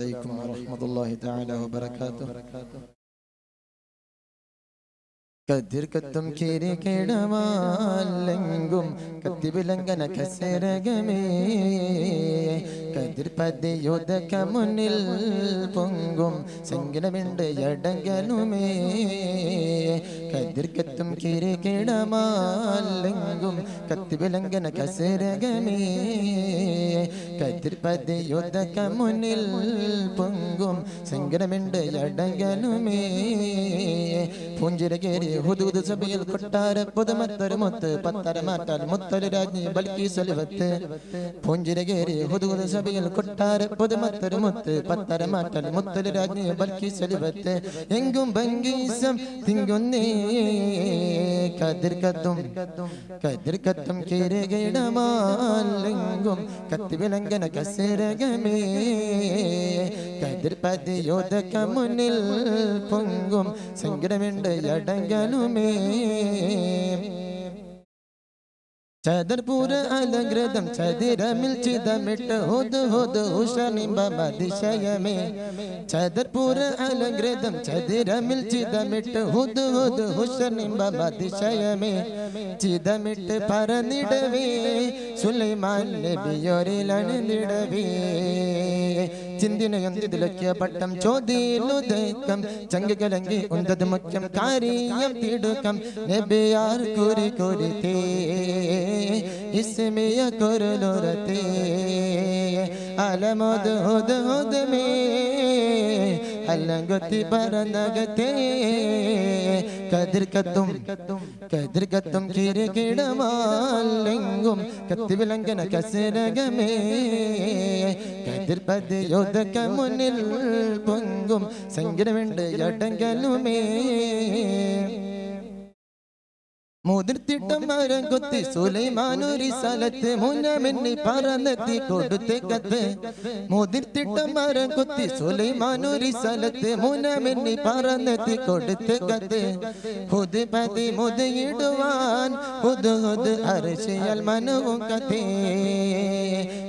عليكم ورحمة الله تعالى وبركاته. കതിർക്കത്തും കിരീടമാലെങ്കും കത്തിവിലങ്കന കസരകമേ കതിർപതിയുദക മുന്നിൽ പൊങ്കും സങ്കടമിണ്ട് എടങ്കനുമേ കതിർക്കത്തും കിരീടമാലെങ്കും കത്തിവിലങ്കന കസരകമേ കതിർപതിയുദക മുന്നിൽ പൊങ്കും സങ്കടമിണ്ട് എടങ്കനുമേ പുഞ്ചിരകേരി ഹുദൂദ് സഭയിൽ കൊട്ടാര പുതുമത്തൊരു മുത്ത് പത്തര മാറ്റാൽ മുത്തൊരു രാജ്ഞി ബൽക്കീസൊലിവത്ത് പുഞ്ചിരകേരി ഹുദൂദ് സഭയിൽ കൊട്ടാര പുതുമത്തൊരു മുത്ത് പത്തര മാറ്റാൽ മുത്തൊരു രാജ്ഞി ബൽക്കീസൊലിവത്ത് എങ്കും ഭംഗീസം തിങ്കുന്നേ കതിർക്കത്തും കിരീടമാലെങ്കും കത്തിവിലങ്കന കസരകമേ കതിർപതിയോദക മുന്നിൽ പൊങ്കും സങ്കടമിണ്ട് എടങ്കനുമേ ചദർപൂര അലങ്കൃതം ചതിരമിൽ ചിതമിട്ട് ഹുദ് ഹുദ് ഉഷനിമ്പമതിശയമേ ചദർപൂര അലങ്കൃതം ചതിരമിൽ ചിതമിട്ട് ഹുദ് ഹുദ് ഉഷനിമ്പമതിശയമേ ചിതമിട്ട് പറന്നിടവേ സുലൈമാൻ നബിയൊരിലണിന്നിടവേ ചിന്തിനയൊന്തിലൊക്കിയ പട്ടം ചോദ്യലുദൈക്കം ചങ്കി കലങ്കി ഉന്തത് മുഖ്യം കാര്യം തിടുക്കം നബിയാർ കുരി കുരിത്തേ ഇസ്മിയ കുരുലുരത്തേ അലമോദ് ഹുദ് ഹുദ് മേ അല്ലങ്കൊത്തി പറന്നകത്തേ കതിർക്കത്തും കിരീടമാലെങ്കും കത്തിവിലങ്കന കസരകമേ കതിർപതിയോദക മുന്നിൽ പൊങ്കും സങ്കടമിണ്ട് എടങ്കനുമേ മുതിർത്തിട്ടം മരം കൊത്തി സുലൈമാനൊരു സ്ഥലത്ത് മുന്നമെന്നി പറന്നെത്തി കൊടുത്ത കത്ത് മുതിർത്തിട്ടം മരം കൊത്തി സുലൈമാനൊരു സ്ഥലത്ത് മുന്നമെന്നി പറന്നെത്തി കൊടുത്ത കത്ത് ഹുദ് പതി മുതയിടുവാൻ ഹുദ് ഹുദ് അരശയാൽ മനവും കത്തേ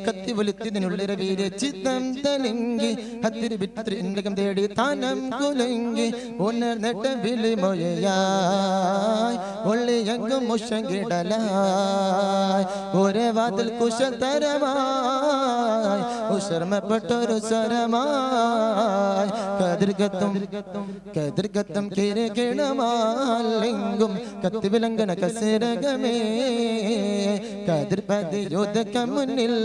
കത്തി വെളുത്തിനുള്ളിര വീര് ചിത്തം തലങ്കി ഹത്തിരി വിത്തിരി ഇന്ദ്രകം തേടി താനം കുലങ്കി ഉണർന്നിട്ട വിളിമൊഴയായി ഒള്ളി എങ്കും മുഷങ്കിടലായി ഒരേ വാതിൽ കുശൽ തരമായി ഉഷർമപ്പെട്ടൊരു സ്വരമായി കതിർക്കത്തും കിരീടമാലെങ്കും കത്തിവിലങ്കന കസരകമേ കതിർപതിയോദക മുന്നിൽ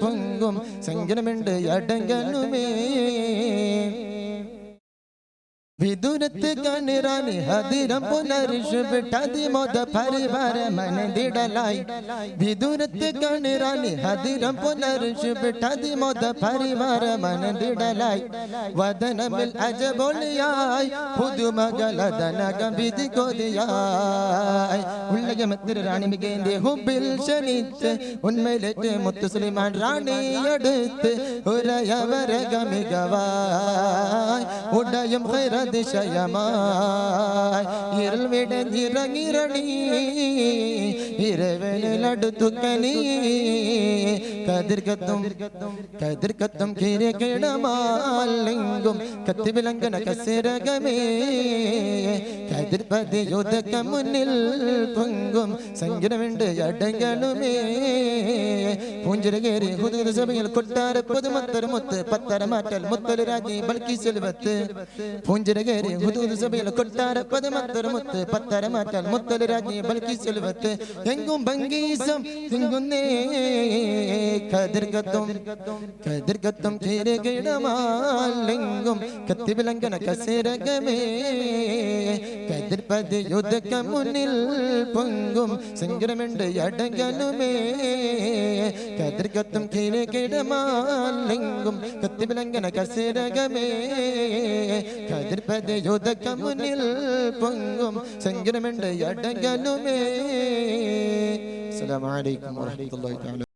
പൊങ്കും സങ്കടമിണ്ട് എടങ്കനുമേ വിദൂരത്ത് കണിറാനി ഹദിരം പുനർഷു വിട്ടതി മോദ പരിവാര മനദിടലായി വിദൂരത്ത് കണിറാനി ഹദിരം പുനർഷു വിട്ടതി മോദ പരിവാര മനദിടലായി വദനമിൽ അജബൊളിയായി പുതുമകളദനകം വിധി കൊതിയായി ഉള്ളകമത്തിരി റാണി മികേന്റെ ഹുബിൽ ക്ഷണിച്ച് ഉന്മയിലേറ്റ് മുത്തു സുലൈമാൻ റാണിയെടുത്ത് ഉരയവരകമികവായി ഉടയും അതിശയമായി ഇരുൾ വിടഞ്ഞിറങ്ങിറണി ഇരവനിലടുത്തുക്കനീ കതിർക്കത്തും കിരീടമാലെങ്കും കത്തിവിലങ്കന കസരകമേ കതിർപതിയോദക മുന്നിൽ പൊങ്കും സങ്കടമിണ്ട് എടങ്കനുമേ പൂഞ്ചിരകേരി ഹുദൂദ് സഭയിൽ കൊട്ടാര പുതുമത്തൊരു മുത്ത് പത്തര മാറ്റൽ മുത്തൊരു രാജ്ഞി ബൽക്കീസൊലിവത്ത് പൂഞ്ചിരകേരി ഹുദൂദ് സഭയിൽ കൊട്ടാര പുതുമത്തൊരു മുത്ത് പത്തര മാറ്റൽ മുത്തൊരു രാജ്ഞി ബൽക്കീസൊലിവത്ത് എങ്കും ഭംഗീസം തിങ്ങുന്നേ കതിർക്കത്തും കിരീടമാലെങ്കും കത്തിവിലങ്കന കസരകമേ കതിർപതിയോദക മുന്നിൽ പൊങ്കും സങ്കടമിണ്ട് എടങ്കനുമേ കതിർക്കത്തും കിരീടമാലെങ്കും കത്തിവിലങ്കന കസരകമേ കതിർപതിയോദക മുന്നിൽ പൊങ്കും സങ്കടമിണ്ട് എടങ്കനുമേ. അസ്സലാമു അലൈക്കും വറഹ്മത്തുള്ളാഹി തആല.